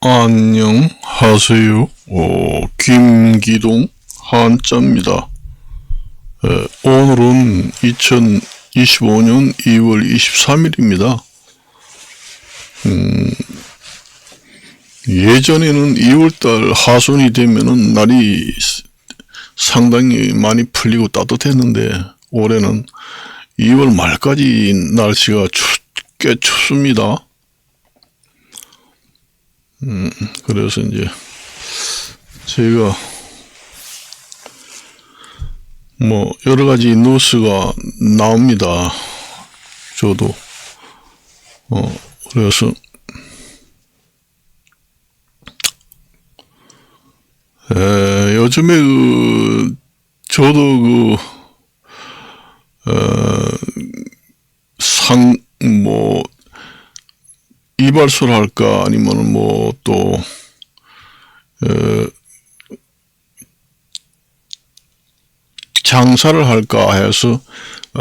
안녕하세요. 김기동 한자입니다. 오늘은 2025년 2월 23일입니다. 예전에는 2월달 하순이 되면은 날이 상당히 많이 풀리고 따뜻했는데 올해는 2월 말까지 날씨가 꽤 춥습니다. 그래서 이제 제가 뭐 여러 가지 뉴스가 나옵니다. 저도 그래서 요즘에 저도 이발소를 할까 아니면 또 장사를 할까 해서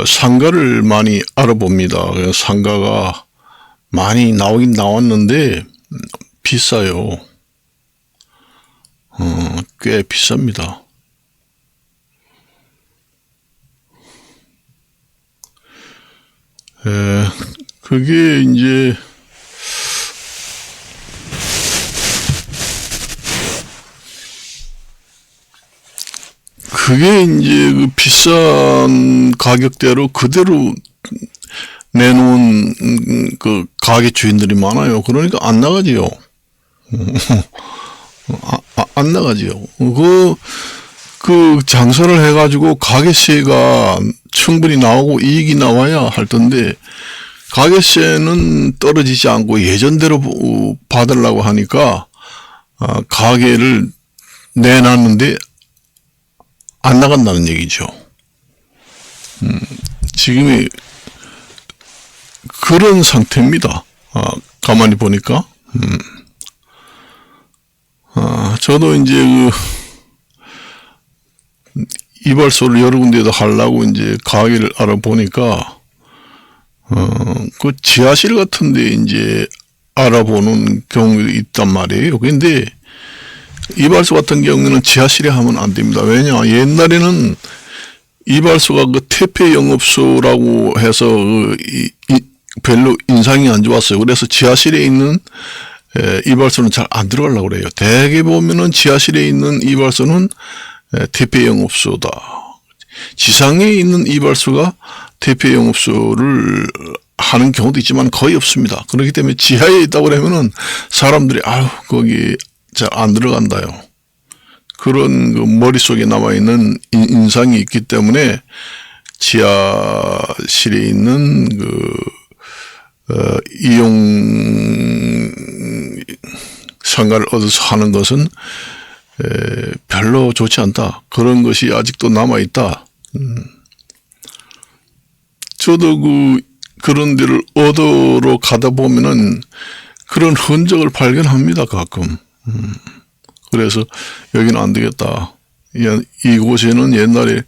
상가를 많이 알아봅니다. 그래서 상가가 많이 나오긴 나왔는데 비싸요. 꽤 비쌉니다. 그게 이제 그 비싼 가격대로 그대로 내놓은 그 가게 주인들이 많아요. 그러니까 안 나가지요. 안 나가지요. 그 장사를 해가지고 가게세가 충분히 나오고 이익이 나와야 할 텐데 가게세는 떨어지지 않고 예전대로 받으려고 하니까 가게를 내놨는데 안 나간다는 얘기죠. 지금이 그런 상태입니다. 가만히 보니까. 저도 이제 이발소를 여러 군데에다 하려고 이제 가게를 알아보니까, 그 지하실 같은데 이제 알아보는 경우도 있단 말이에요. 근데 이발소 같은 경우는 지하실에 하면 안 됩니다. 왜냐, 옛날에는 이발소가 그 퇴폐 영업소라고 해서 별로 인상이 안 좋았어요. 그래서 지하실에 있는 이발소는 잘 안 들어가려고 그래요. 대개 보면은 지하실에 있는 이발소는 퇴폐 영업소다. 지상에 있는 이발소가 퇴폐 영업소를 하는 경우도 있지만 거의 없습니다. 그렇기 때문에 지하에 있다고 그러면은 사람들이 거기 잘 안 들어간다요. 그런 그 머릿속에 남아있는 인상이 있기 때문에 지하실에 있는 이용 상가를 얻어서 하는 것은 별로 좋지 않다. 그런 것이 아직도 남아있다. 저도 그런 데를 얻으러 가다 보면은 그런 흔적을 발견합니다, 가끔. 그래서 여기는 안 되겠다. 이곳에는 옛날에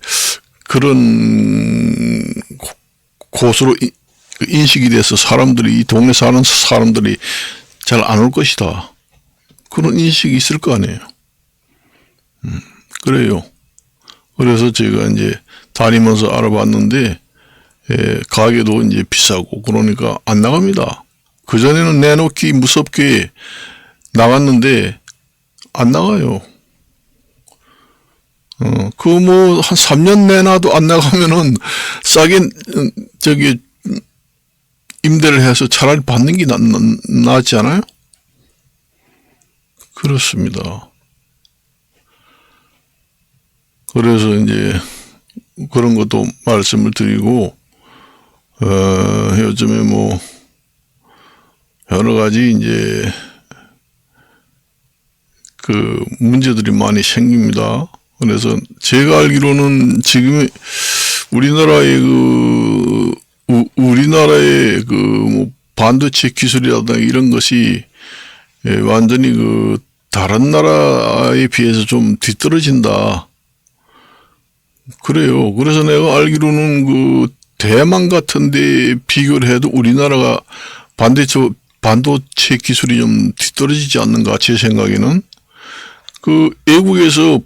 그런 곳으로 인식이 돼서 이 동네 사는 사람들이 잘 안 올 것이다. 그런 인식이 있을 거 아니에요. 그래요. 그래서 제가 이제 다니면서 알아봤는데, 가게도 이제 비싸고, 그러니까 안 나갑니다. 그전에는 내놓기 무섭게 나갔는데, 안 나가요. 한 3년 내놔도 안 나가면은 싸게, 임대를 해서 차라리 받는 게 낫지 않아요? 그렇습니다. 그래서 이제 그런 것도 말씀을 드리고, 요즘에 여러 가지 이제 문제들이 많이 생깁니다. 그래서 제가 알기로는 지금 우리나라의 반도체 기술이라든가 이런 것이 완전히 다른 나라에 비해서 좀 뒤떨어진다. 그래요. 그래서 내가 알기로는 대만 같은 데 비교를 해도 우리나라가 반도체 기술이 좀 뒤떨어지지 않는가, 제 생각에는. 그 외국에서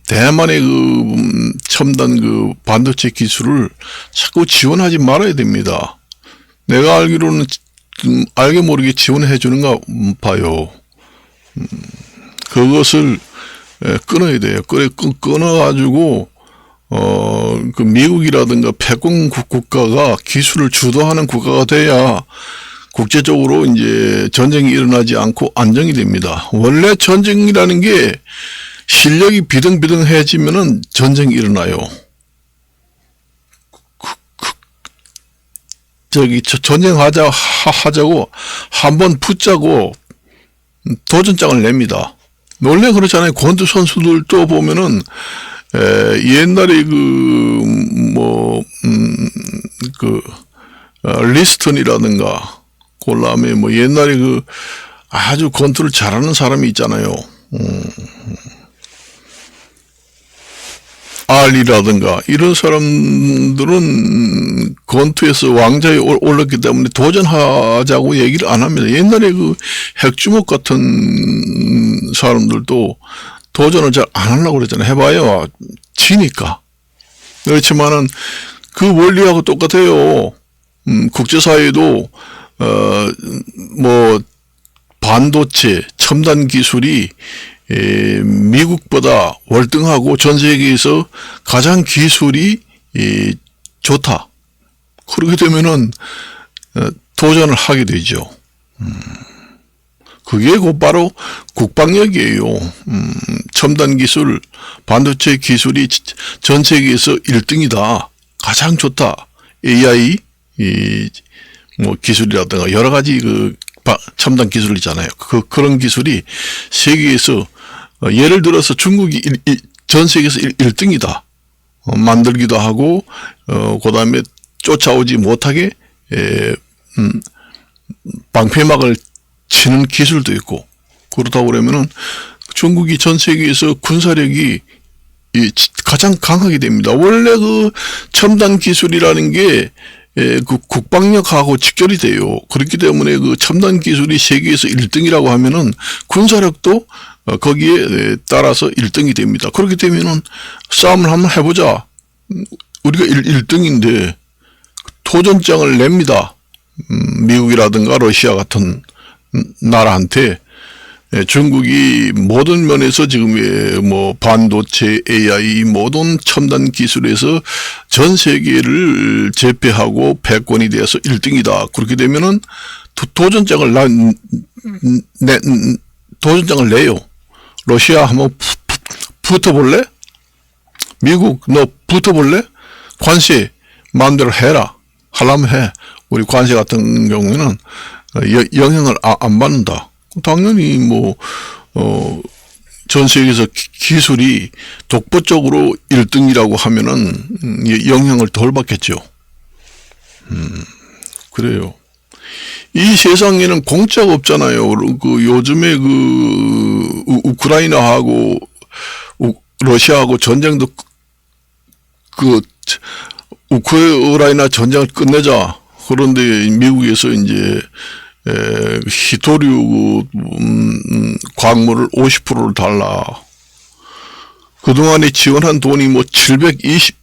대만의 그 첨단 그 반도체 기술을 자꾸 지원하지 말아야 됩니다. 내가 알기로는 알게 모르게 지원해 주는가 봐요. 그것을 끊어야 돼요. 끊어가지고 그 미국이라든가 패권국 국가가 기술을 주도하는 국가가 돼야 국제적으로 이제 전쟁이 일어나지 않고 안정이 됩니다. 원래 전쟁이라는 게 실력이 비등비등해지면은 전쟁이 일어나요. 전쟁하자고 한번 붙자고 도전장을 냅니다. 원래 그렇잖아요. 권투 선수들도 보면은 옛날에 리스턴이라든가 그다음에 뭐 옛날에 그 아주 권투를 잘하는 사람이 있잖아요. 알리라든가 이런 사람들은 권투에서 왕좌에 올랐기 때문에 도전하자고 얘기를 안 합니다. 옛날에 그 핵주먹 같은 사람들도 도전을 잘 안 하려고 그랬잖아요. 해봐야 지니까. 그렇지만은 그 원리하고 똑같아요. 국제사회도 뭐 반도체 첨단 기술이 미국보다 월등하고 전 세계에서 가장 기술이 좋다. 그렇게 되면은 도전을 하게 되죠. 그게 곧바로 국방력이에요. 첨단 기술, 반도체 기술이 전 세계에서 1등이다. 가장 좋다. AI 뭐 기술이라든가 여러 가지 그 첨단 기술 있잖아요. 그런 기술이 세계에서 예를 들어서 중국이 전 세계에서 1등이다. 만들기도 하고 그다음에 쫓아오지 못하게 방패막을 치는 기술도 있고, 그렇다고 그러면은 중국이 전 세계에서 군사력이 가장 강하게 됩니다. 원래 그 첨단 기술이라는 게 그 국방력하고 직결이 돼요. 그렇기 때문에 그 첨단 기술이 세계에서 1등이라고 하면은 군사력도 거기에 따라서 1등이 됩니다. 그렇게 되면은 싸움을 한번 해보자. 우리가 1등인데 도전장을 냅니다. 미국이라든가 러시아 같은 나라한테. 중국이 모든 면에서 지금 뭐 반도체, AI 모든 첨단 기술에서 전 세계를 제패하고 패권이 되어서 1등이다. 그렇게 되면은 도전장을 내요. 러시아 한번 붙어볼래? 미국 너 붙어볼래? 관세 마음대로 해라. 하려면 해. 우리 관세 같은 경우에는 영향을 안 받는다. 당연히 전 세계에서 기술이 독보적으로 1등이라고 하면은 영향을 덜 받겠죠. 그래요. 이 세상에는 공짜가 없잖아요. 그 요즘에 그 우크라이나하고 러시아하고 전쟁도 그 우크라이나 전쟁을 끝내자. 그런데 미국에서 이제 히토류 광물을 50%를 달라. 그동안에 지원한 돈이 뭐 720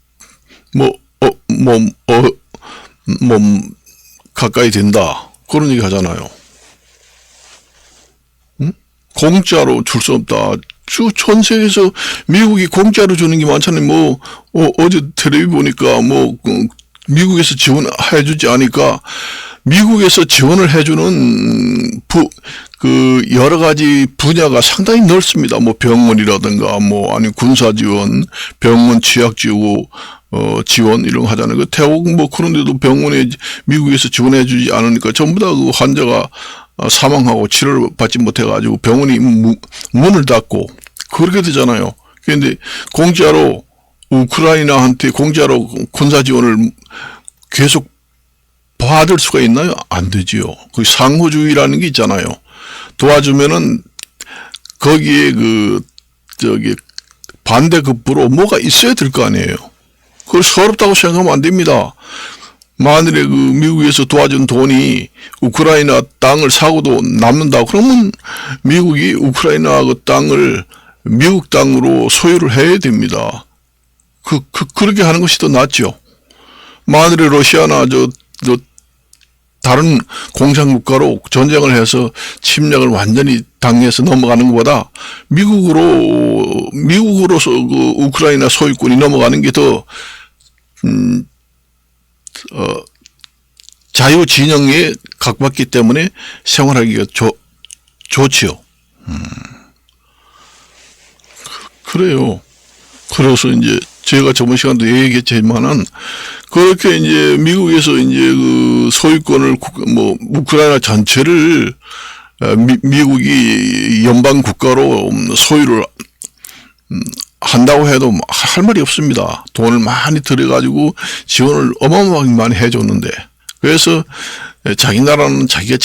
가까이 된다. 그런 얘기 하잖아요. 공짜로 줄 수 없다. 전 세계에서 미국이 공짜로 주는 게 많잖아요. 어제 텔레비 보니까 미국에서 지원해주지 않으니까 미국에서 지원을 해주는 여러 가지 분야가 상당히 넓습니다. 병원이라든가 아니 군사 지원, 병원 취약 지원 이런 거 하잖아요. 태국 그런데도 병원에 미국에서 지원해주지 않으니까 전부 다 그 환자가 사망하고 치료를 받지 못해가지고 병원이 문을 닫고 그렇게 되잖아요. 그런데 공짜로 우크라이나한테 공짜로 군사 지원을 계속 받을 수가 있나요? 안 되지요. 그 상호주의라는 게 있잖아요. 도와주면은 거기에 반대급부로 뭐가 있어야 될 거 아니에요. 그걸 서럽다고 생각하면 안 됩니다. 만일에 그 미국에서 도와준 돈이 우크라이나 땅을 사고도 남는다. 그러면 미국이 우크라이나 그 땅을 미국 땅으로 소유를 해야 됩니다. 그렇게 하는 것이 더 낫죠. 만일에 러시아나 다른 공산국가로 전쟁을 해서 침략을 완전히 당해서 넘어가는 것보다 미국으로서 그 우크라이나 소유권이 넘어가는 게 더, 자유 진영에 각받기 때문에 생활하기가 좋지요. 그래요. 그래서 이제 제가 저번 시간도 얘기했지만은 그렇게 이제 미국에서 이제 그 소유권을 우크라이나 전체를 미국이 연방 국가로 소유를 한다고 해도 할 말이 없습니다. 돈을 많이 들여가지고 지원을 어마어마하게 많이 해줬는데, 그래서 자기 나라는 자기가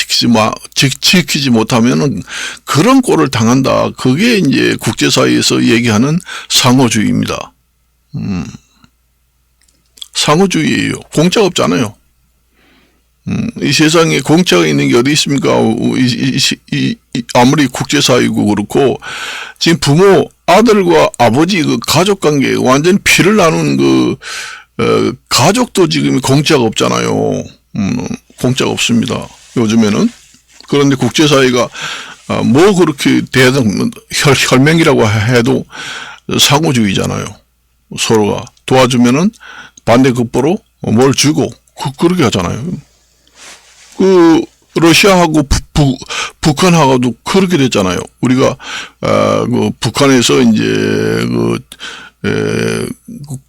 지키지 못하면은 그런 꼴을 당한다. 그게 이제 국제사회에서 얘기하는 상호주의입니다. 상호주의예요. 공짜가 없잖아요. 이 세상에 공짜가 있는 게 어디 있습니까? 아무리 국제사회고 그렇고, 지금 부모, 아들과 아버지 그 가족관계, 완전 피를 나누는 가족도 지금 공짜가 없잖아요. 공짜가 없습니다. 요즘에는. 그런데 국제사회가, 뭐 그렇게 혈맹이라고 해도 상호주의잖아요. 서로가 도와주면은 반대급부로 뭘 주고, 그렇게 하잖아요. 러시아하고 북한하고도 그렇게 됐잖아요. 우리가, 북한에서 이제,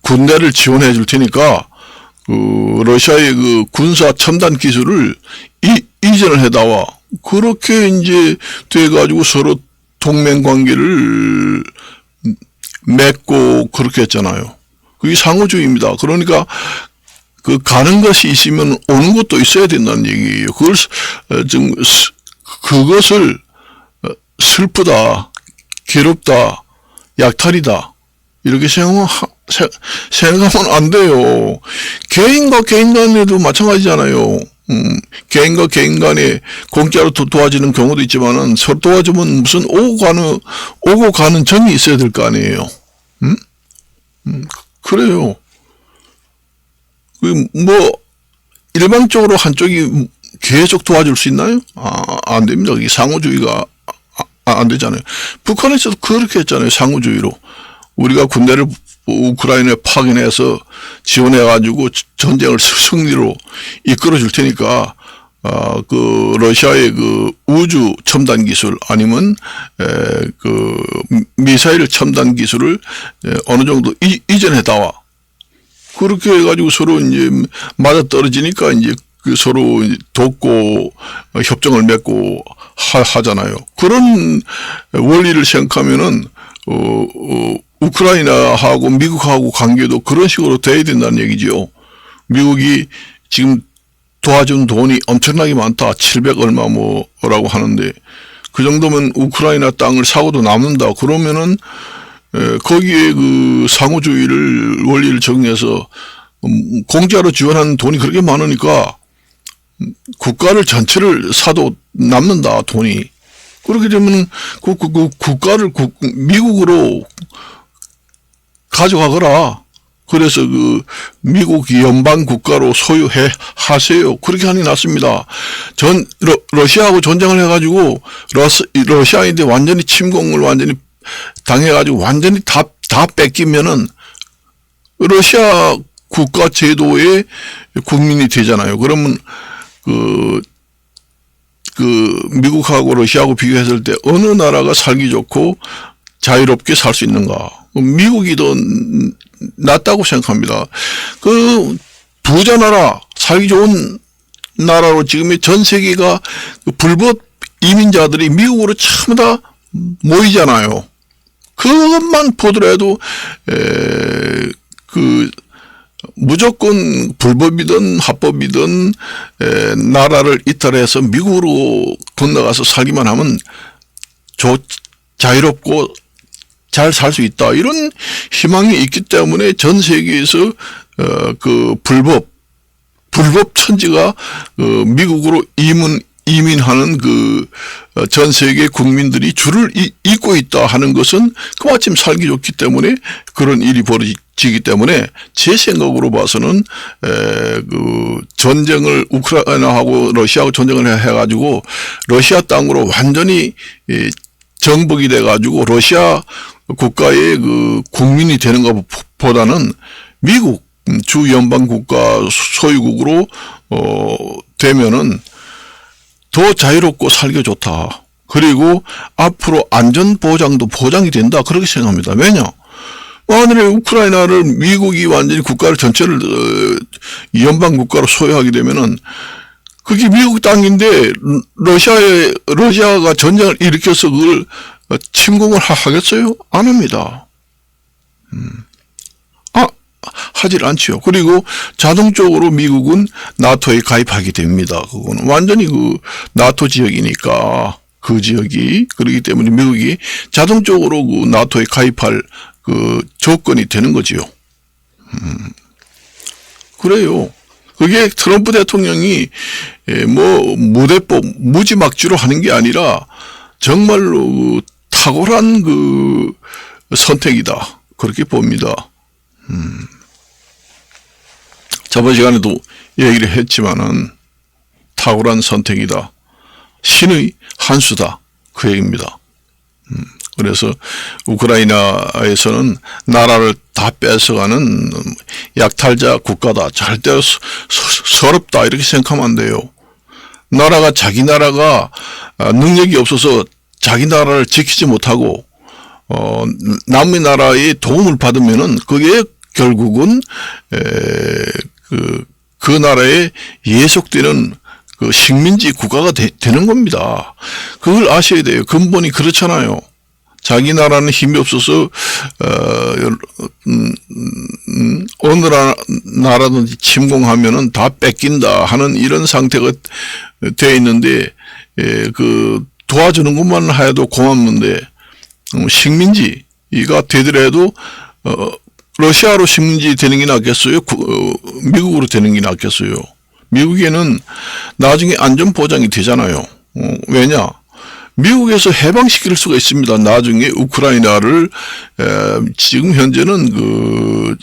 군대를 지원해 줄 테니까, 러시아의 군사 첨단 기술을 이전을 해다와, 그렇게 이제 돼가지고 서로 동맹 관계를 맺고 그렇게 했잖아요. 그게 상호주의입니다. 그러니까, 가는 것이 있으면 오는 것도 있어야 된다는 얘기예요. 그것을 슬프다, 괴롭다, 약탈이다, 이렇게 생각하면 안 돼요. 개인과 개인 간에도 마찬가지잖아요. 개인과 개인 간에 공짜로 도와주는 경우도 있지만은 서로 도와주면 무슨 오고 가는 정이 있어야 될 거 아니에요. 그래요. 일방적으로 한쪽이 계속 도와줄 수 있나요? 안 됩니다. 이게 상호주의가 안 되잖아요. 북한에서도 그렇게 했잖아요. 상호주의로. 우리가 군대를 우크라이나에 파견해서 지원해가지고 전쟁을 승리로 이끌어 줄 테니까, 러시아의 우주 첨단 기술 아니면, 미사일 첨단 기술을 어느 정도 이전해다와. 그렇게 해가지고 서로 이제 맞아 떨어지니까 이제 서로 돕고 협정을 맺고 하잖아요. 그런 원리를 생각하면은, 우크라이나하고 미국하고 관계도 그런 식으로 돼야 된다는 얘기죠. 미국이 지금 도와준 돈이 엄청나게 많다. 700 얼마 뭐라고 하는데, 그 정도면 우크라이나 땅을 사고도 남는다. 그러면은, 거기에 상호주의를, 원리를 정해서, 공짜로 지원하는 돈이 그렇게 많으니까, 국가를 전체를 사도 남는다, 돈이. 그렇게 되면, 국가를 미국으로 가져가거라. 그래서 미국 연방 국가로 소유해 하세요. 그렇게 하는 게 낫습니다. 러시아하고 전쟁을 해가지고, 러시아인데 완전히 침공을 완전히 당해가지고 완전히 다 뺏기면은 러시아 국가 제도의 국민이 되잖아요. 그러면 미국하고 러시아하고 비교했을 때 어느 나라가 살기 좋고 자유롭게 살 수 있는가? 미국이 더 낫다고 생각합니다. 부자 나라, 살기 좋은 나라로 지금 전 세계가 불법 이민자들이 미국으로 전부 다 모이잖아요. 그것만 보더라도 무조건 불법이든 합법이든 나라를 이탈해서 미국으로 건너가서 살기만 하면 자유롭고 잘 살 수 있다. 이런 희망이 있기 때문에 전 세계에서 불법 불법 천지가 미국으로 이민하는 전 세계 국민들이 줄을 잇고 있다 하는 것은 그마침 살기 좋기 때문에 그런 일이 벌어지기 때문에 제 생각으로 봐서는 전쟁을 우크라이나하고 러시아하고 전쟁을 해가지고 러시아 땅으로 완전히 정복이 돼가지고 러시아 국가의 국민이 되는 것보다는 미국 주 연방 국가 소유국으로 되면은 더 자유롭고 살기 좋다. 그리고 앞으로 안전 보장도 보장이 된다. 그렇게 생각합니다. 왜냐? 만일에 우크라이나를 미국이 완전히 국가를 전체를 연방 국가로 소유하게 되면은 그게 미국 땅인데 러시아가 전쟁을 일으켜서 그걸 침공을 하겠어요? 안 합니다. 하질 않지요. 그리고 자동적으로 미국은 나토에 가입하게 됩니다. 그거는 완전히 나토 지역이니까 그 지역이 그렇기 때문에 미국이 자동적으로 나토에 가입할 조건이 되는 거지요. 그래요. 그게 트럼프 대통령이 무대법 무지막지로 하는 게 아니라 정말로 탁월한 선택이다. 그렇게 봅니다. 저번 시간에도 얘기를 했지만은 탁월한 선택이다. 신의 한 수다. 그 얘기입니다. 그래서 우크라이나에서는 나라를 다 뺏어가는 약탈자 국가다. 절대로 서럽다. 이렇게 생각하면 안 돼요. 자기 나라가 능력이 없어서 자기 나라를 지키지 못하고 남의 나라의 도움을 받으면은 그게 결국은 그 나라에 예속되는 식민지 국가가 되는 겁니다. 그걸 아셔야 돼요. 근본이 그렇잖아요. 자기 나라는 힘이 없어서 어느 나라든지 침공하면은 다 뺏긴다 하는 이런 상태가 되어 있는데 도와주는 것만 해도 고맙는데 식민지가 되더라도 러시아로 식민지 되는 게 낫겠어요? 미국으로 되는 게 낫겠어요? 미국에는 나중에 안전 보장이 되잖아요. 왜냐? 미국에서 해방시킬 수가 있습니다. 나중에 우크라이나를 지금 현재는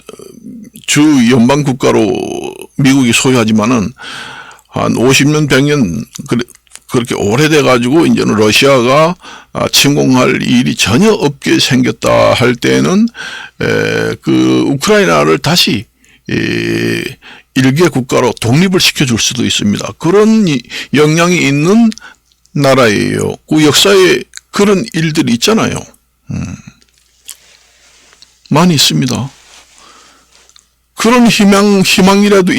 주 연방 국가로 미국이 소유하지만은 한 50년 100년 그렇게 오래돼 가지고 이제는 러시아가 침공할 일이 전혀 없게 생겼다 할 때는 우크라이나를 다시 일개 국가로 독립을 시켜줄 수도 있습니다. 그런 영향이 있는 나라예요. 그 역사에 그런 일들이 있잖아요. 많이 있습니다. 그런 희망이라도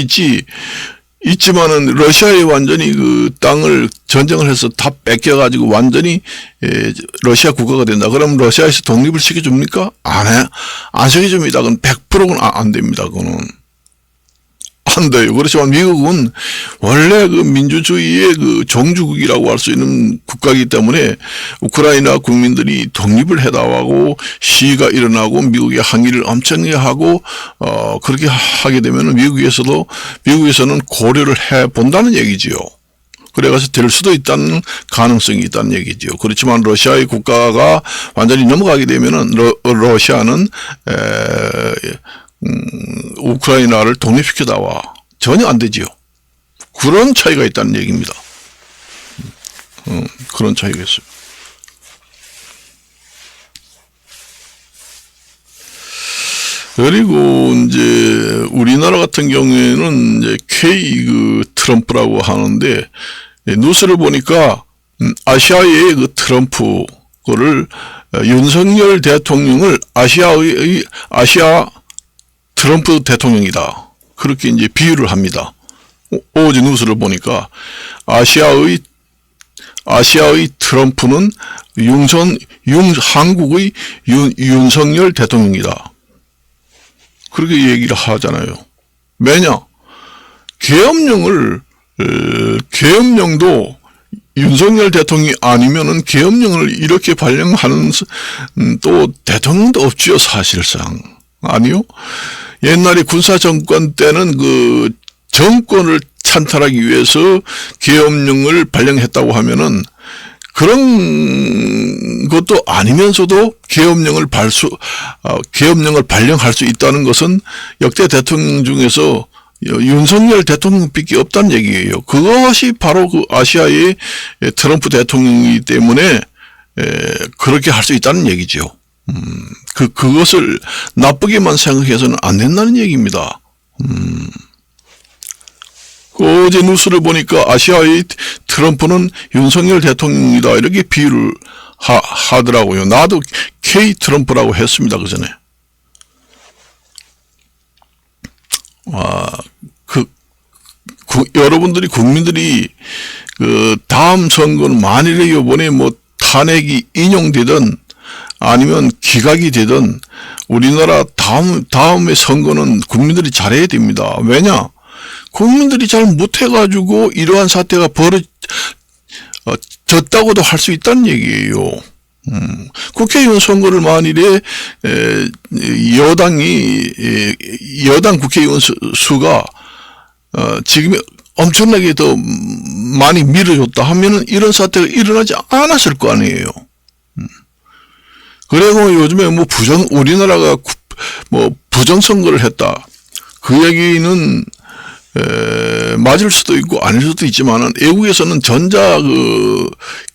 있지만은 러시아에 완전히 땅을 전쟁을 해서 다 뺏겨가지고 완전히 러시아 국가가 된다. 그럼 러시아에서 독립을 시켜줍니까? 안 시켜줍니다. 그건 100%는 안 됩니다. 그거는. 안 돼요. 그렇지만 미국은 원래 민주주의의 종주국이라고 할 수 있는 국가이기 때문에 우크라이나 국민들이 독립을 해달라고 시위가 일어나고 미국의 항의를 엄청나게 하고 그렇게 하게 되면 미국에서는 고려를 해본다는 얘기지요. 그래가지고 될 수도 있다는 가능성이 있다는 얘기지요. 그렇지만 러시아의 국가가 완전히 넘어가게 되면은 러시아는 우크라이나를 독립시켜다와 전혀 안 되지요. 그런 차이가 있다는 얘기입니다. 그런 차이가 있어요. 그리고 이제 우리나라 같은 경우에는 이제 K 트럼프라고 하는데 뉴스를 보니까 아시아의 트럼프 거를 윤석열 대통령을 아시아 트럼프 대통령이다. 그렇게 이제 비유를 합니다. 어제 뉴스를 보니까 아시아의 트럼프는 한국의 윤석열 대통령이다. 그렇게 얘기를 하잖아요. 왜냐? 계엄령도 윤석열 대통령이 아니면은 계엄령을 이렇게 발령하는 또 대통령도 없지요, 사실상. 아니요? 옛날에 군사정권 때는 정권을 찬탈하기 위해서 계엄령을 발령했다고 하면은 그런 것도 아니면서도 계엄령을 발령할 수 있다는 것은 역대 대통령 중에서 윤석열 대통령밖에 없다는 얘기예요. 그것이 바로 그 아시아의 트럼프 대통령이기 때문에 그렇게 할 수 있다는 얘기죠. 그것을 나쁘게만 생각해서는 안 된다는 얘기입니다. 어제 뉴스를 보니까 아시아의 트럼프는 윤석열 대통령이다 이렇게 비유를 하더라고요. 나도 K 트럼프라고 했습니다. 그 전에. 여러분들이 국민들이 그 다음 선거는 만일에 이번에 뭐 탄핵이 인용되든 아니면 기각이 되든 우리나라 다음의 선거는 국민들이 잘해야 됩니다. 왜냐? 국민들이 잘 못해가지고 이러한 사태가 졌다고도 할 수 있다는 얘기예요. 국회의원 선거를 만일에 여당 국회의원 수가 지금 엄청나게 더 많이 밀어줬다 하면은 이런 사태가 일어나지 않았을 거 아니에요. 그리고 요즘에 뭐 우리나라가 뭐 부정선거를 했다. 그 얘기는 맞을 수도 있고 아닐 수도 있지만은 외국에서는 전자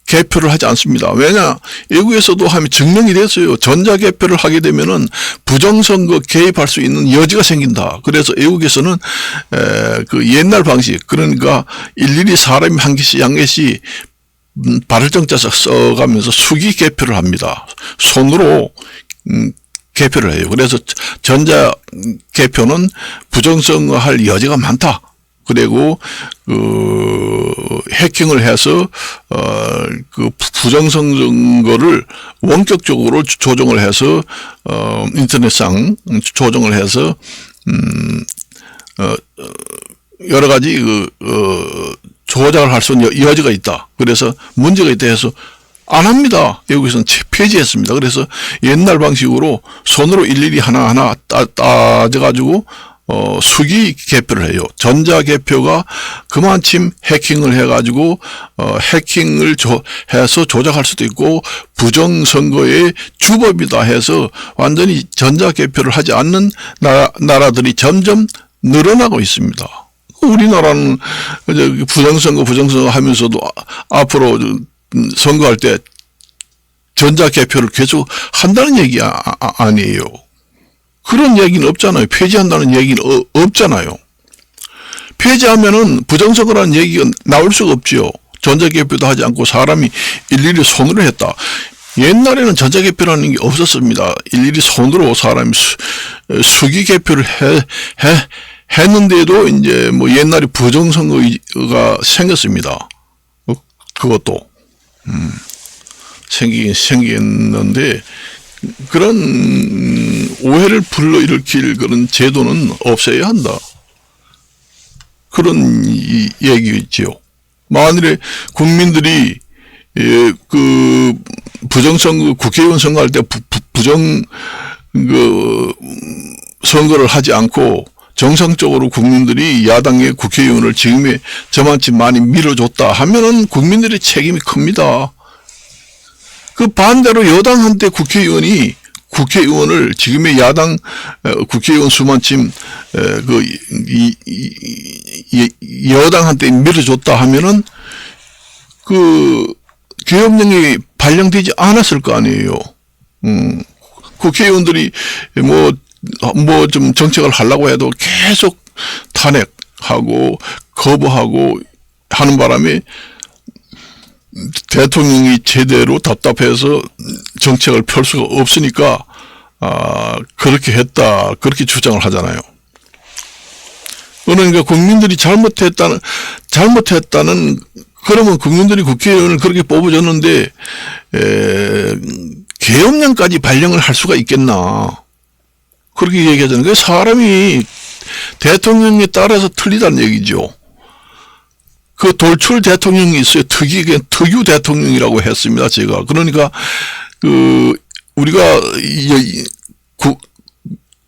개표를 하지 않습니다. 왜냐? 외국에서도 하면 증명이 됐어요. 전자 개표를 하게 되면은 부정선거 개입할 수 있는 여지가 생긴다. 그래서 외국에서는 그 옛날 방식, 그러니까 일일이 사람이 한 개씩 발을정자 써가면서 수기 개표를 합니다. 손으로 개표를 해요. 그래서 전자 개표는 부정선거 할 여지가 많다. 그리고 해킹을 해서 그 부정선거를 원격적으로 조정을 해서 인터넷상 조정을 해서 여러 가지 조작을 할 수 있는 여지가 있다. 그래서 문제가 있다 해서 안 합니다. 외국에서는 폐지했습니다. 그래서 옛날 방식으로 손으로 일일이 하나하나 따져가지고 수기 개표를 해요. 전자 개표가 그만큼 해킹을 해가지고 해킹을 해서 조작할 수도 있고 부정선거의 주범이다 해서 완전히 전자 개표를 하지 않는 나라들이 점점 늘어나고 있습니다. 우리나라는 부정선거 하면서도 앞으로 선거할 때 전자 개표를 계속 한다는 얘기 아니에요. 그런 얘기는 없잖아요. 폐지한다는 얘기는 없잖아요. 폐지하면은 부정선거라는 얘기가 나올 수가 없지요. 전자개표도 하지 않고 사람이 일일이 손으로 했다. 옛날에는 전자개표라는 게 없었습니다. 일일이 손으로 사람이 수기개표를 했는데도 이제 뭐 옛날에 부정선거가 생겼습니다. 그것도 생겼는데 그런 오해를 불러일으킬 그런 제도는 없애야 한다. 그런 얘기겠지요. 만일에 국민들이 그 부정선거 국회의원 선거할 때 선거를 하지 않고 정상적으로 국민들이 야당의 국회의원을 지금의 저만치 많이 밀어줬다 하면은 국민들의 책임이 큽니다. 그 반대로 여당한테 국회의원을 지금의 야당 국회의원 수만큼 여당한테 밀어줬다 하면은 그 계엄령이 발령되지 않았을 거 아니에요. 국회의원들이 뭐 좀 정책을 하려고 해도 계속 탄핵하고 거부하고 하는 바람에 대통령이 제대로 답답해서 정책을 펼 수가 없으니까 그렇게 했다 그렇게 주장을 하잖아요. 그러니까 국민들이 잘못했다는 그러면 국민들이 국회의원을 그렇게 뽑아줬는데 계엄령까지 발령을 할 수가 있겠나 그렇게 얘기하잖아요. 그 사람이 대통령에 따라서 틀리다는 얘기죠. 그 돌출 대통령이 있어요. 특유 대통령이라고 했습니다. 제가. 그러니까, 우리가,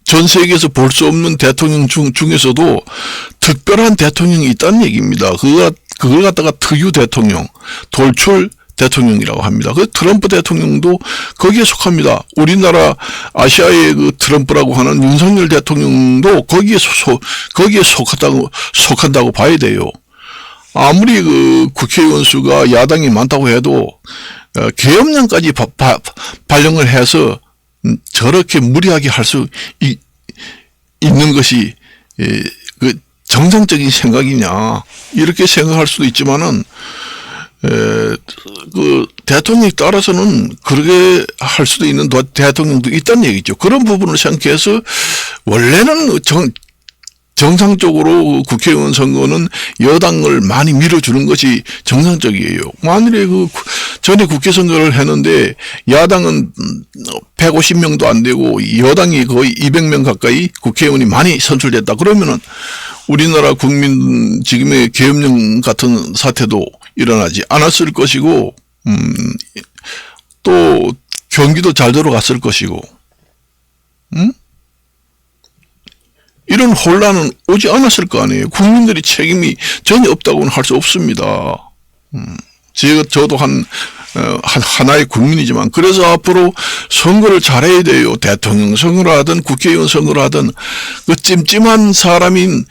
전 세계에서 볼 수 없는 대통령 중에서도 특별한 대통령이 있다는 얘기입니다. 그걸 갖다가 특유 대통령, 돌출 대통령이라고 합니다. 그 트럼프 대통령도 거기에 속합니다. 우리나라 아시아의 그 트럼프라고 하는 윤석열 대통령도 거기에 속한다고 봐야 돼요. 아무리 그 국회의원 수가 야당이 많다고 해도 계엄령까지 발령을 해서 저렇게 무리하게 할 수 있는 것이 그 정상적인 생각이냐 이렇게 생각할 수도 있지만은 그 대통령에 따라서는 그렇게 할 수도 있는 대통령도 있다는 얘기죠. 그런 부분을 생각해서 원래는 정상적으로 국회의원 선거는 여당을 많이 밀어주는 것이 정상적이에요. 만일에 전에 국회 선거를 했는데 야당은 150명도 안 되고 여당이 거의 200명 가까이 국회의원이 많이 선출됐다. 그러면은 우리나라 국민 지금의 계엄령 같은 사태도 일어나지 않았을 것이고, 또 경기도 잘 돌아갔을 것이고, 이런 혼란은 오지 않았을 거 아니에요. 국민들이 책임이 전혀 없다고는 할 수 없습니다. 저도 하나의 국민이지만, 그래서 앞으로 선거를 잘해야 돼요. 대통령 선거를 하든 국회의원 선거를 하든, 그 찜찜한 사람인,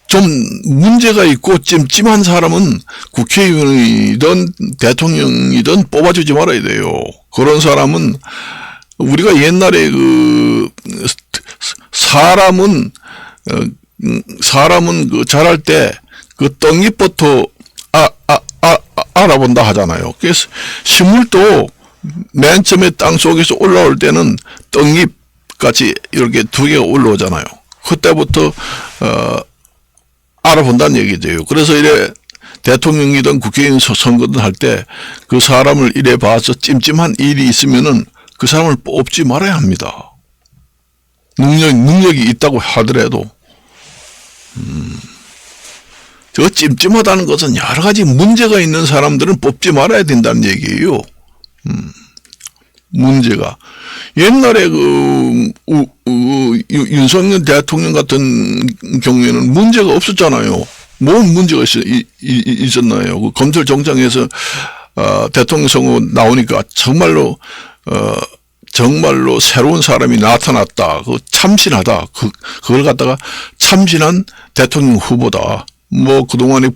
좀 문제가 있고 찜찜한 사람은 국회의원이든 대통령이든 뽑아주지 말아야 돼요. 그런 사람은 우리가 옛날에 사람은 그 자랄 때 그 떡잎부터 알아본다 하잖아요. 그래서 식물도 맨 처음에 땅 속에서 올라올 때는 떡잎 같이 이렇게 두 개가 올라오잖아요. 그때부터 알아본다는 얘기죠. 그래서 이래 대통령이든 국회의원 선거든 할 때 그 사람을 이래 봐서 찜찜한 일이 있으면은 그 사람을 뽑지 말아야 합니다. 능력이 있다고 하더라도. 저 찜찜하다는 것은 여러 가지 문제가 있는 사람들은 뽑지 말아야 된다는 얘기예요. 문제가. 옛날에 윤석열 대통령 같은 경우에는 문제가 없었잖아요. 뭔 문제가 있었나요? 그 검찰총장에서, 대통령 선거 나오니까 정말로 새로운 사람이 나타났다. 참신하다. 그걸 갖다가 참신한 대통령 후보다. 그동안에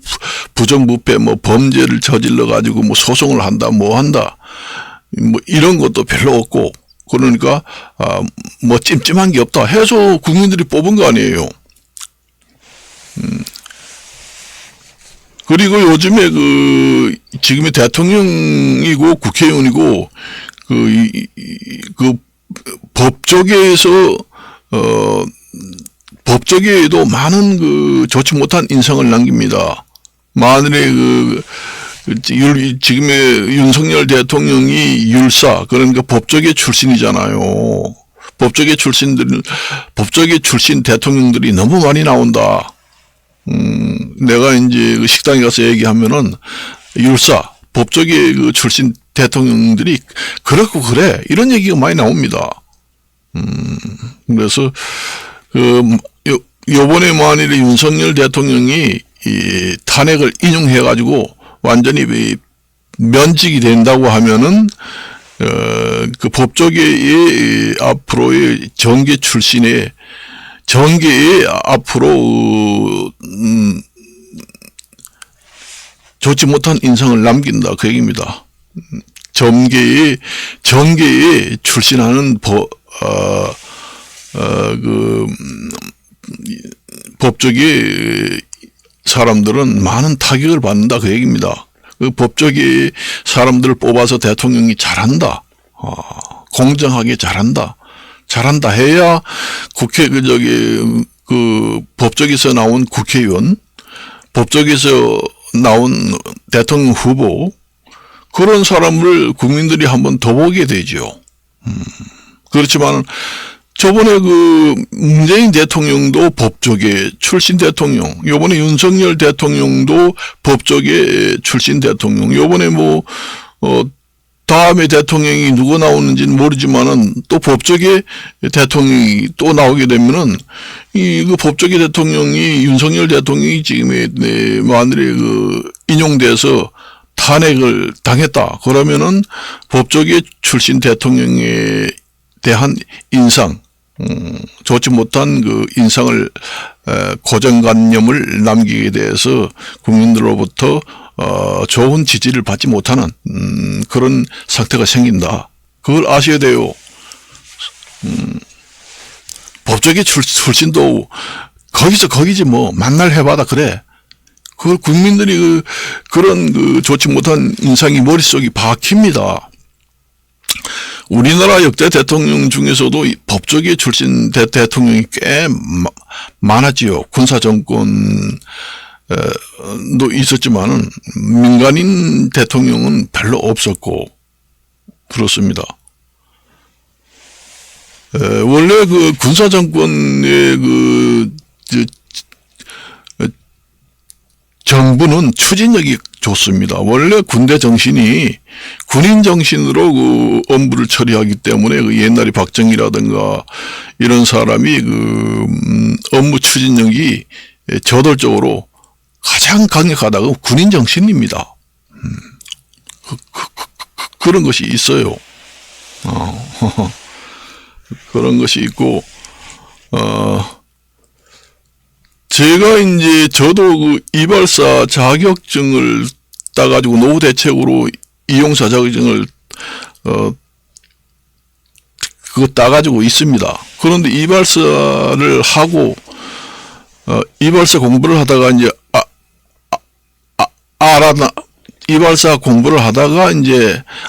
부정부패, 범죄를 저질러 가지고 소송을 한다, 한다. 이런 것도 별로 없고, 그러니까, 찜찜한 게 없다 해서 국민들이 뽑은 거 아니에요. 그리고 요즘에 지금의 대통령이고 국회의원이고, 법조계에도 많은 좋지 못한 인상을 남깁니다. 만일에 지금의 윤석열 대통령이 율사, 그러니까 법조계 출신이잖아요. 법조계 출신 대통령들이 너무 많이 나온다. 내가 이제 식당에 가서 얘기하면은 율사, 법조계 출신 대통령들이 그렇고 그래. 이런 얘기가 많이 나옵니다. 그래서, 요번에 만일에 윤석열 대통령이 탄핵을 인용해가지고 완전히 면직이 된다고 하면은, 그 법조계의 앞으로의 정계의 앞으로, 좋지 못한 인상을 남긴다. 그 얘기입니다. 정계에 출신하는 법조계 사람들은 많은 타격을 받는다. 그 얘기입니다. 그 법조계 사람들을 뽑아서 대통령이 잘한다. 공정하게 잘한다 해야 법조계에서 나온 국회의원, 법조계에서 나온 대통령 후보, 그런 사람을 국민들이 한번 더 보게 되죠. 그렇지만 저번에 문재인 대통령도 법조계 출신 대통령, 요번에 윤석열 대통령도 법조계 출신 대통령, 요번에 다음에 대통령이 누가 나오는지는 모르지만은 또 법조계 대통령이 또 나오게 되면은 그 법조계 대통령이 윤석열 대통령이 지금의 만일에 인용돼서 탄핵을 당했다. 그러면은 법조계 출신 대통령에 대한 인상, 좋지 못한 인상을, 고정관념을 남기게 돼서 국민들로부터 좋은 지지를 받지 못하는, 그런 상태가 생긴다. 그걸 아셔야 돼요. 법조계 출신도 거기서 거기지 뭐, 만날 해봐다 그래. 그걸 국민들이 그런 좋지 못한 인상이 머릿속이 박힙니다. 우리나라 역대 대통령 중에서도 법조계 출신 대통령이 꽤 많았지요. 군사정권도 있었지만은 민간인 대통령은 별로 없었고 그렇습니다. 원래 군사정권의 정부는 추진력이 좋습니다. 원래 군대 정신이 군인 정신으로 업무를 처리하기 때문에 옛날에 박정희라든가 이런 사람이 업무 추진력이 저돌적으로 가장 강력하다가 군인 정신입니다. 그런 것이 있어요. 그런 것이 있고, 제가 저도 이발사 자격증을 따가지고 노후 대책으로 이용사 자격증을, 그거 따가지고 있습니다. 그런데 이발사를 하고, 이발사 공부를 하다가 이발사 공부를 하다가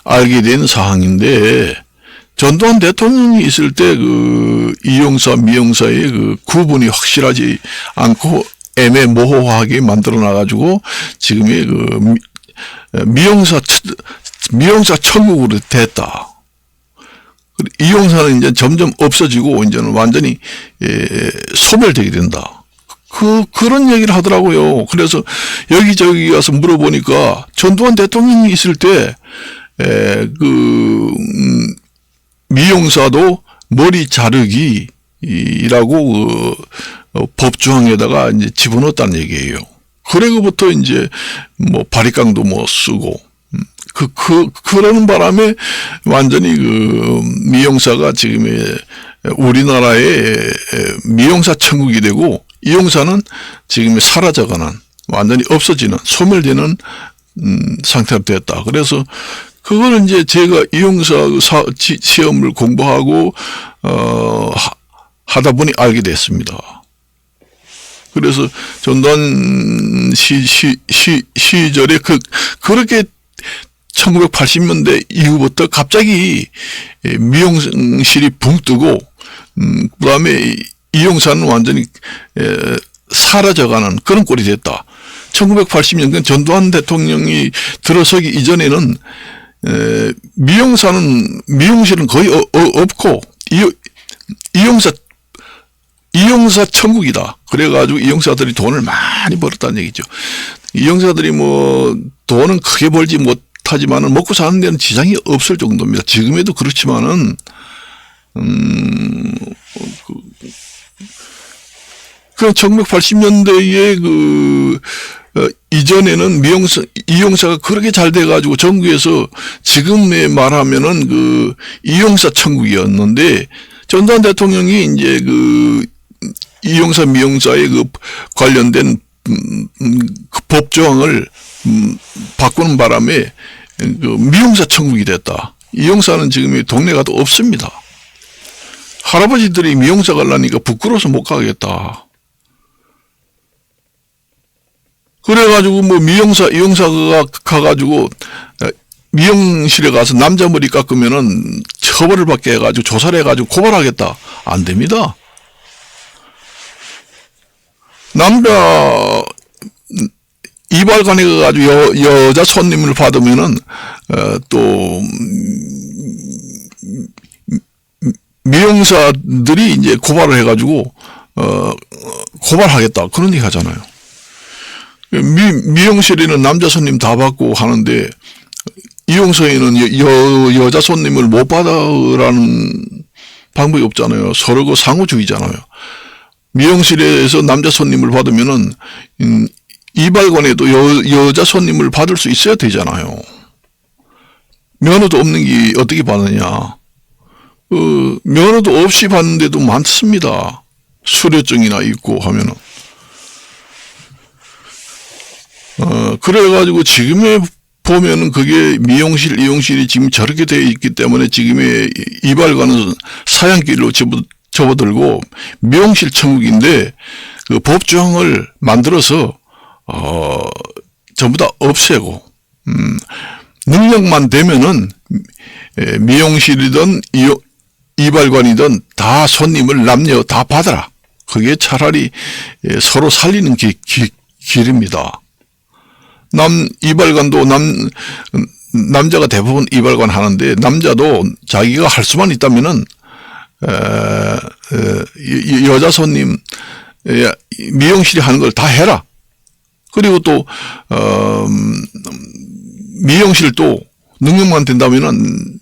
알게 된 사항인데, 전두환 대통령이 있을 때 이용사, 미용사의 구분이 확실하지 않고 애매모호하게 만들어 놔가지고 지금의 미용사 천국으로 됐다. 이용사는 점점 없어지고 이제는 완전히 소멸되게 된다. 그런 얘기를 하더라고요. 그래서 여기저기 가서 물어보니까 전두환 대통령이 있을 때 미용사도 머리 자르기라고 법조항에다가 집어넣었다는 얘기예요. 그래고부터 뭐 바리깡도 쓰고 그러는 바람에 완전히 미용사가 지금의 우리나라의 미용사 천국이 되고 이용사는 지금 사라져가는 완전히 없어지는 소멸되는 상태가 됐다. 그래서 그거는 제가 이용사 시험을 공부하고 하다 보니 알게 됐습니다. 그래서 전두환 시절에 그렇게 1980년대 이후부터 갑자기 미용실이 붕 뜨고 그 다음에 이용사는 완전히 사라져가는 그런 꼴이 됐다. 1980년대 전두환 대통령이 들어서기 이전에는 미용실은 거의 없고 이용사 천국이다. 그래가지고 이용사들이 돈을 많이 벌었다는 얘기죠. 이용사들이 돈은 크게 벌지 못하지만은 먹고 사는 데는 지장이 없을 정도입니다. 지금에도 그렇지만은 그 1980년대에 이전에는 이용사가 그렇게 잘 돼가지고 전국에서 지금에 말하면은 이용사 천국이었는데 전두환 대통령이 이용사 미용사의 관련된 법조항을 바꾸는 바람에 미용사 천국이 됐다. 이용사는 지금 동네 가도 없습니다. 할아버지들이 미용사 가려니까 부끄러워서 못 가겠다. 그래가지고 이용사가 가가지고 미용실에 가서 남자 머리 깎으면은 처벌을 받게 해가지고 조사를 해가지고 고발하겠다. 안 됩니다. 남자 이발관에 가가지고 여자 손님을 받으면은 또 미용사들이 고발을 해가지고 고발하겠다. 그런 얘기 하잖아요. 미용실에는 남자 손님 다 받고 하는데 이용사에는 여자 손님을 못 받으라는 방법이 없잖아요. 서로 그 상호주의잖아요. 미용실에서 남자 손님을 받으면은 이발관에도 여자 손님을 받을 수 있어야 되잖아요. 면허도 없는 게 어떻게 받느냐. 면허도 없이 받는 데도 많습니다. 수료증이나 있고 하면은. 그래가지고 지금에 보면은 그게 미용실, 이용실이 지금 저렇게 되어 있기 때문에 지금의 이발관은 사양길로 접어들고 미용실 천국인데 그 법조항을 만들어서 전부 다 없애고 능력만 되면은 미용실이든 이발관이든 다 손님을 남녀 다 받아라. 그게 차라리 서로 살리는 길입니다. 이발관도 남자가 대부분 이발관 하는데 남자도 자기가 할 수만 있다면은 여자 손님 미용실이 하는 걸 다 해라. 그리고 또 미용실도 능력만 된다면은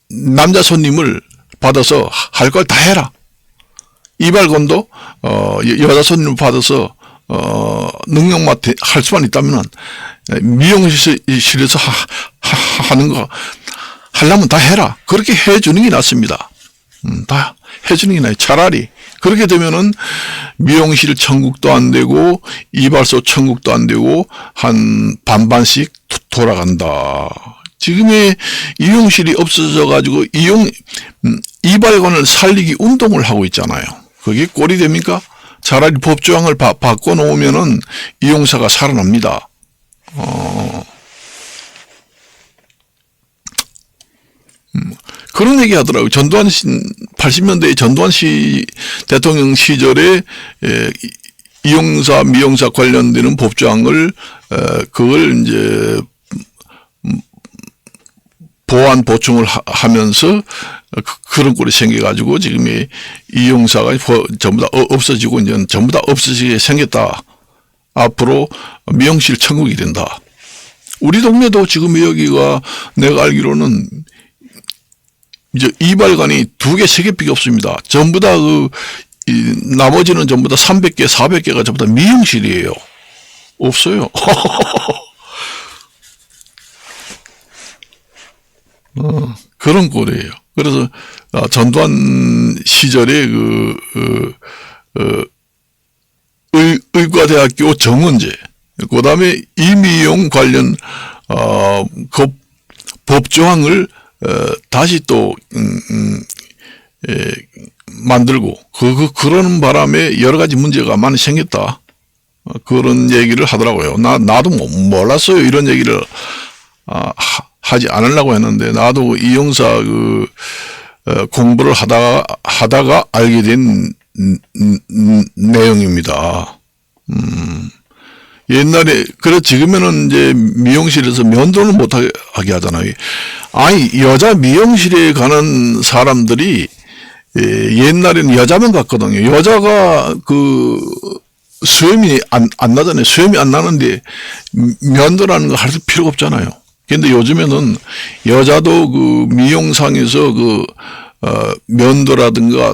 남자 손님을 받아서 할 걸 다 해라. 이발관도 여자 손님을 받아서 능력만 할 수만 있다면은 미용실에서 하는 거 하려면 다 해라. 그렇게 해주는 게 낫습니다. 다 해주는 게 나아요. 차라리 그렇게 되면은 미용실 천국도 안 되고 이발소 천국도 안 되고 한 반반씩 돌아간다. 지금의 이용실이 없어져 가지고 이발관을 살리기 운동을 하고 있잖아요. 그게 꼴이 됩니까? 차라리 법조항을 바꿔놓으면은 이용사가 살아납니다. 그런 얘기 하더라고요. 80년대 전두환 대통령 시절에 이용사, 미용사 관련되는 법조항을, 그걸 이제, 보완, 보충을 하면서 그런 꼴이 생겨가지고 지금 이용사가 전부 다 없어지고 이제 전부 다 없어지게 생겼다. 앞으로 미용실 천국이 된다. 우리 동네도 지금 여기가 내가 알기로는 이제 이발관이 2개, 3개밖에 없습니다. 전부 다 나머지는 전부 다 300개, 400개가 전부 다 미용실이에요. 없어요. 그런 꼴이에요. 그래서 전두환 시절에 의과대학교 정원제, 그 다음에 이미용 관련 그 법조항을 다시 또 만들고 그러는 바람에 여러 가지 문제가 많이 생겼다. 그런 얘기를 하더라고요. 나도 몰랐어요. 이런 얘기를 하지 않으려고 했는데 나도 이용사 공부를 하다가 알게 된 내용입니다. 옛날에 지금에는 이제 미용실에서 면도를 못하게 하잖아요. 아니 여자 미용실에 가는 사람들이 옛날에는 여자만 갔거든요. 여자가 수염이 안 나잖아요. 수염이 안 나는데 면도라는 거 할 필요가 없잖아요. 근데 요즘에는 여자도 미용상에서 면도라든가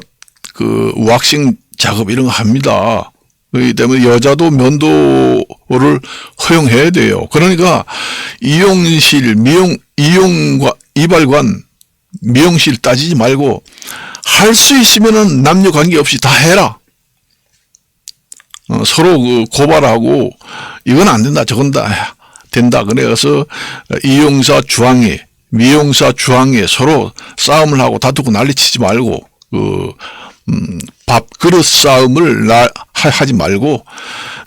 왁싱 작업 이런 거 합니다. 그렇기 때문에 여자도 면도를 허용해야 돼요. 그러니까 이용실, 이발관, 미용실 따지지 말고 할 수 있으면은 남녀 관계없이 다 해라. 서로 고발하고 이건 안 된다, 저건 다 된다. 그래서 이용사 주항에, 미용사 주항에 서로 싸움을 하고 다투고 난리치지 말고 밥그릇 싸움을 하지 말고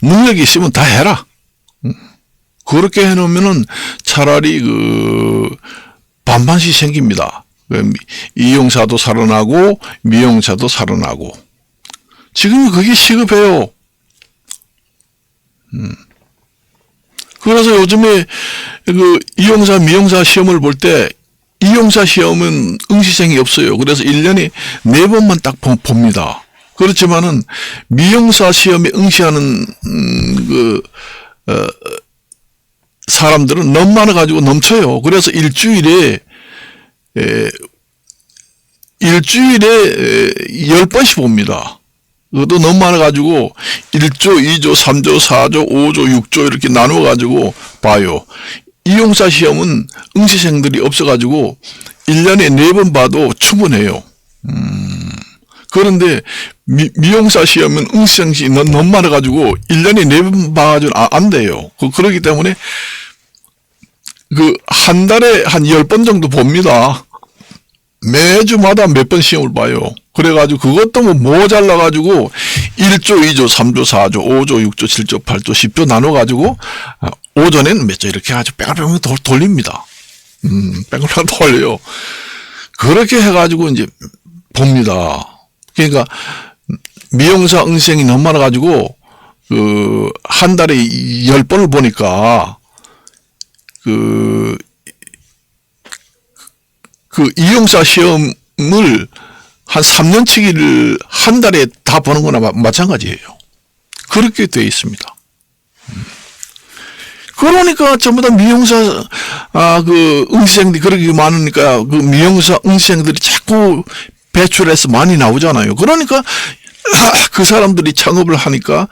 능력이 있으면 다 해라. 그렇게 해놓으면은 차라리 반반씩 생깁니다. 이용사도 살아나고 미용사도 살아나고. 지금 그게 시급해요. 그래서 요즘에 이용사, 미용사 시험을 볼 때 이용사 시험은 응시생이 없어요. 그래서 1년에 4번만 딱 봅니다. 그렇지만은 미용사 시험에 응시하는 사람들은 너무 많아가지고 넘쳐요. 그래서 일주일에 10번씩 봅니다. 그것도 너무 많아가지고 1조, 2조, 3조, 4조, 5조, 6조 이렇게 나누어가지고 봐요. 이용사 시험은 응시생들이 없어가지고 1년에 4번 봐도 충분해요. 그런데 미용사 시험은 응시생이 너무 많아가지고 1년에 4번 봐가지고 안 돼요. 그렇기 때문에 한 달에 한 10번 정도 봅니다. 매주마다 몇 번 시험을 봐요. 그래가지고 그것도 뭐 모자라가지고 1조, 2조, 3조, 4조, 5조, 6조, 7조, 8조, 10조 나눠가지고 오전에는 몇 조 이렇게 아주 뺑글뺑글 돌립니다. 뺑글뺑글 돌려요. 그렇게 해가지고 이제 봅니다. 그러니까 미용사 응시생이 너무 많아가지고 한 달에 10번을 보니까 이용사 시험을 한 3년치기를 한 달에 다 보는 거나 마찬가지예요. 그렇게 되어 있습니다. 그러니까 전부 다 미용사, 응시생들이 그렇게 많으니까 미용사 응시생들이 자꾸 배출해서 많이 나오잖아요. 그러니까 그 사람들이 창업을 하니까,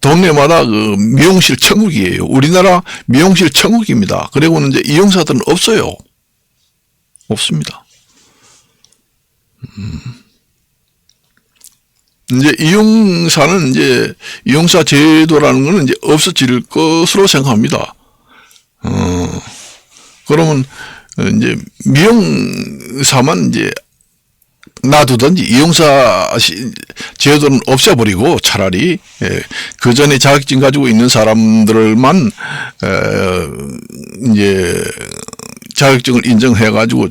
동네마다 미용실 천국이에요. 우리나라 미용실 천국입니다. 그리고는 이제 이용사들은 없어요. 없습니다. 이제 이용사는 이제 이용사 제도라는 거는 이제 없어질 것으로 생각합니다. 그러면 이제 미용사만 이제 놔두든지 이용사 제도는 없애버리고 차라리 그 전에 자격증 가지고 있는 사람들만 이제 자격증을 인정해가지고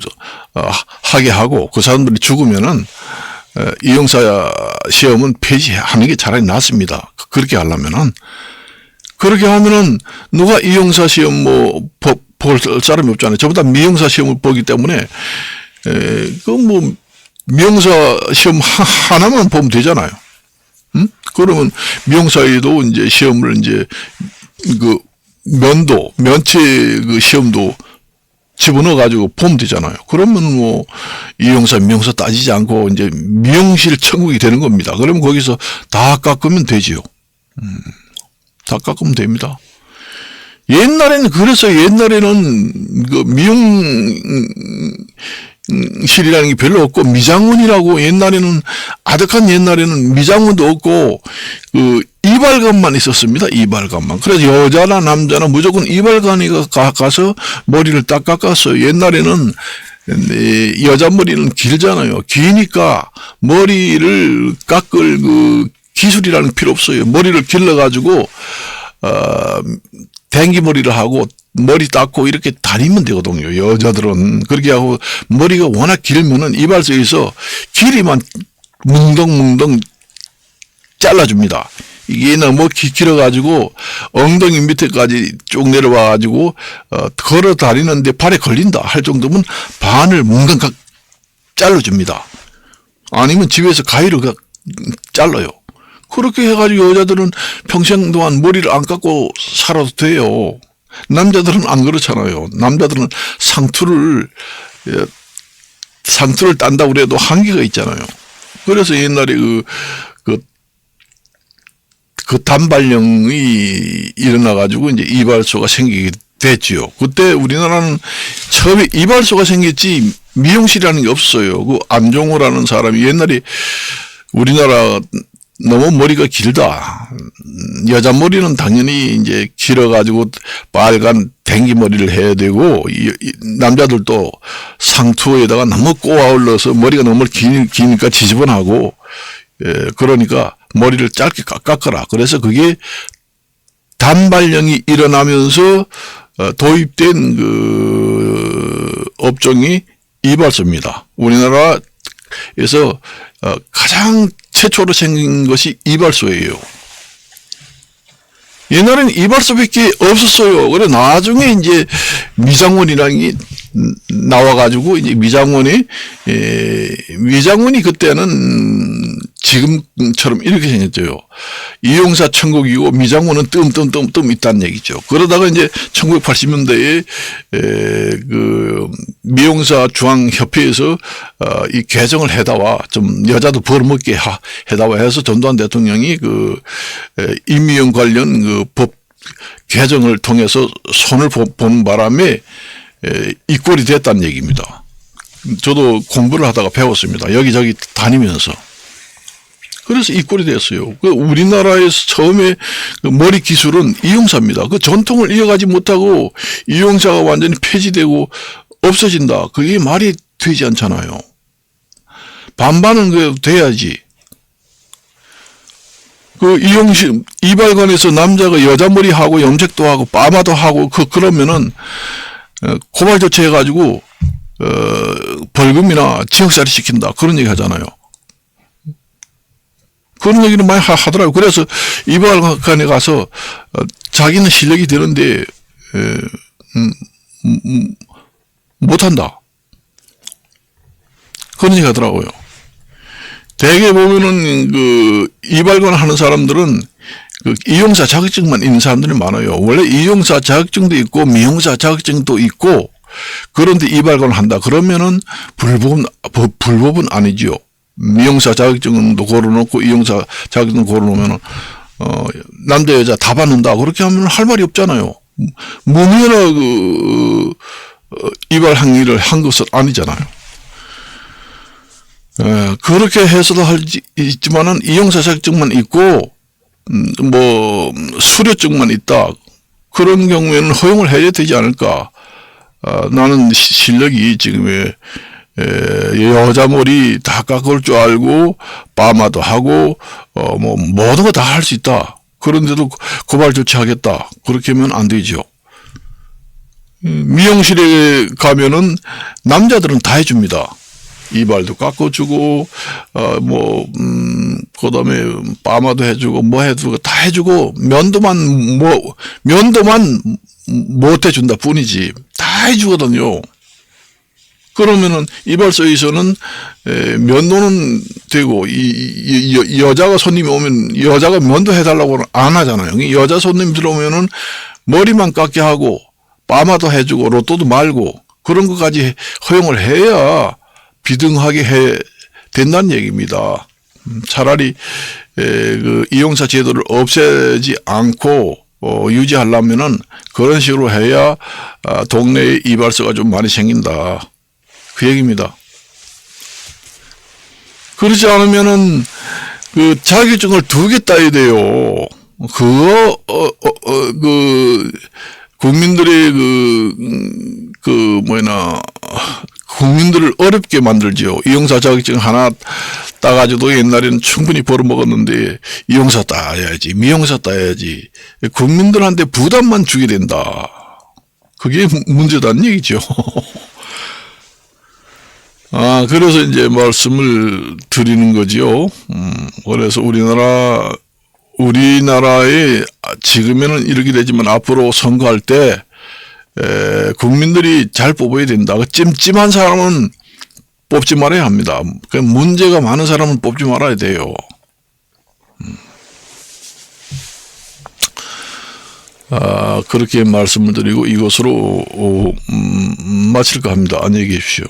하게 하고 그 사람들이 죽으면은 이용사 시험은 폐지하는 게 차라리 낫습니다. 그렇게 하려면은 그렇게 하면은 누가 이용사 시험 볼 사람이 없잖아요. 전부 다 미용사 시험을 보기 때문에 미용사 시험 하나만 보면 되잖아요. 그러면 미용사에도 이제 시험을 이제 면체 시험도 집어넣어 가지고 보면 되잖아요. 그러면 이용사, 미용사 따지지 않고 이제 미용실 천국이 되는 겁니다. 그러면 거기서 다 깎으면 되지요. 다 깎으면 됩니다. 옛날에는 미용실이라는 게 별로 없고 미장원이라고 아득한 옛날에는 미장원도 없고 이발관만 있었습니다. 이발관만. 그래서 여자나 남자나 무조건 이발관이 가서 머리를 딱 깎았어요. 옛날에는 여자 머리는 길잖아요. 기니까 머리를 깎을 기술이라는 필요 없어요. 머리를 길러가지고 댕기머리를 하고 머리 닦고 이렇게 다니면 되거든요. 여자들은 그렇게 하고 머리가 워낙 길면은 이발소에서 길이만 뭉덩뭉덩 잘라줍니다. 이게 너무 길어가지고 엉덩이 밑에까지 쭉 내려와가지고 걸어 다니는데 발에 걸린다 할 정도면 반을 뭉덩 잘라줍니다. 아니면 집에서 가위로 잘라요. 그렇게 해가지고 여자들은 평생 동안 머리를 안 깎고 살아도 돼요. 남자들은 안 그렇잖아요. 남자들은 상투를 딴다고 그래도 한계가 있잖아요. 그래서 옛날에 그 단발령이 일어나가지고 이제 이발소가 생기게 됐지요. 그때 우리나라는 처음에 이발소가 생겼지 미용실이라는 게 없어요. 안종호라는 사람이 옛날에 우리나라 너무 머리가 길다. 여자 머리는 당연히 이제 길어가지고 빨간 댕기머리를 해야 되고, 남자들도 상투에다가 너무 꼬아올려서 머리가 너무 기니까 지저분하고, 그러니까 머리를 짧게 깎아라. 그래서 그게 단발령이 일어나면서 도입된 업종이 이발소입니다. 우리나라에서 가장 최초로 생긴 것이 이발소예요. 옛날에는 이발소밖에 없었어요. 그래 나중에 이제 미장원이라는 게 나와가지고 이제 미장원이 그때는 지금처럼 이렇게 생겼죠. 이용사 천국이고 미장원은 뜸 있다는 얘기죠. 그러다가 이제 1980년대에 그 미용사 중앙협회에서 이 개정을 해다와 좀 여자도 벌어먹게 해다와 해서 전두환 대통령이 그 임미용 관련 그 법 개정을 통해서 손을 보는 바람에 이 꼴이 됐다는 얘기입니다. 저도 공부를 하다가 배웠습니다. 여기저기 다니면서. 그래서 이 꼴이 됐어요. 그 우리나라에서 처음에 그 머리 기술은 이용사입니다. 그 전통을 이어가지 못하고 이용사가 완전히 폐지되고 없어진다. 그게 말이 되지 않잖아요. 반반은 그 돼야지. 그 이발관에서 남자가 여자 머리 하고 염색도 하고 파마도 하고 그러면은 고발 조치해가지고 벌금이나 지역살이 시킨다. 그런 얘기 하잖아요. 그런 얘기는 많이 하더라고요. 그래서 이발관에 가서 자기는 실력이 되는데 못한다. 그런 얘기 하더라고요. 대개 보면은 그 이발관 하는 사람들은 그 이용사 자격증만 있는 사람들이 많아요. 원래 이용사 자격증도 있고 미용사 자격증도 있고 그런데 이발관을 한다. 그러면은 불법은 아니지요. 미용사 자격증도 걸어놓고 이용사 자격증 걸어놓으면은 남자 여자 다 받는다. 그렇게 하면 할 말이 없잖아요. 무면허 그 이발 행위를 한 것은 아니잖아요. 그렇게 해서도 있지만은 이용사 자격증만 있고 뭐 수료증만 있다. 그런 경우에는 허용을 해야 되지 않을까. 나는 실력이 지금의 여자 머리 다 깎을 줄 알고 파마도 하고 뭐 모든 거 다 할 수 있다. 그런데도 고발 조치하겠다. 그렇게 하면 안 되죠. 미용실에 가면은 남자들은 다 해줍니다. 이발도 깎아주고 그다음에 파마도 해주고 뭐 해주고 다 해주고 면도만 못 해준다 뿐이지 다 해주거든요. 그러면은 이발소에서는 면도는 되고 이 여자가 손님이 오면 여자가 면도 해달라고는 안 하잖아요. 여자 손님 들어오면은 머리만 깎게 하고 파마도 해주고 로또도 말고 그런 것까지 허용을 해야 비등하게 된다는 얘기입니다. 차라리 그 이용사 제도를 없애지 않고 유지하려면은 그런 식으로 해야 동네에 이발소가 좀 많이 생긴다. 그 얘기입니다. 그렇지 않으면은 그 자격증을 2개 따야 돼요. 그거 국민들의 국민들을 어렵게 만들죠. 이용사 자격증 하나 따가지고도 옛날에는 충분히 벌어먹었는데 이용사 따야지, 미용사 따야지. 국민들한테 부담만 주게 된다. 그게 문제다는 얘기죠. 그래서 이제 말씀을 드리는 거지요. 그래서 우리나라에 지금에는 이렇게 되지만 앞으로 선거할 때 국민들이 잘 뽑아야 된다. 찜찜한 사람은 뽑지 말아야 합니다. 문제가 많은 사람은 뽑지 말아야 돼요. 그렇게 말씀을 드리고 이것으로 마칠까 합니다. 안녕히 계십시오.